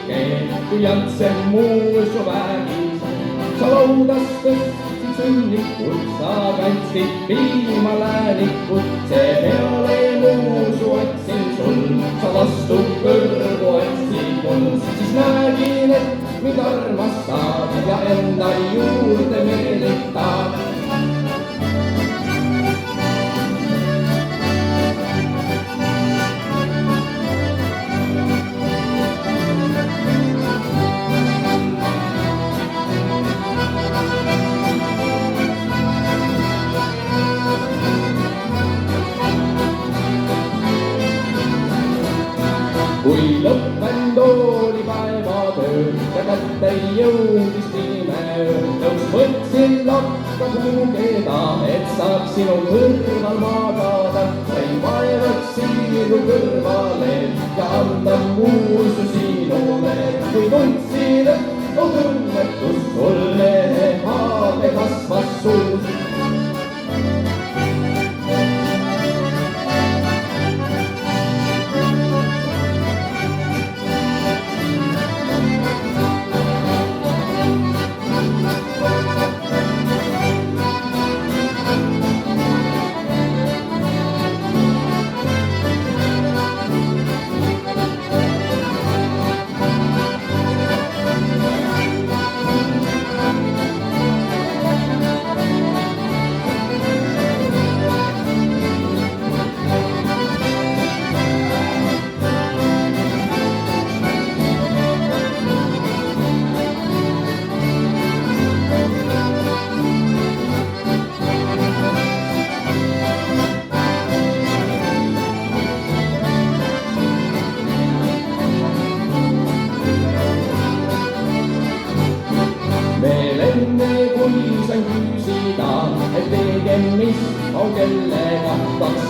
keel, kui jantsen muusuvägis. sa laudas tõstsid sünnikut, sa kandsid piima läänikut, see peale muusu otsin sul, sa vastu kõrvu otsid mul, siis nägin, et mind armastad ja enda juurde meelitad. kui lõppenud oli päevatöö ja kätte jõudis pimeöö, tõus võtsin lakka pugeda, et saaks sinu kõrval magada. sain vaevaks sinu kõrvale ja anda muusu sinule, kui tundsin, et õnnetus sulle haave kasvas suus. Enne kui sain küsida, et tegemist on kellega, kaks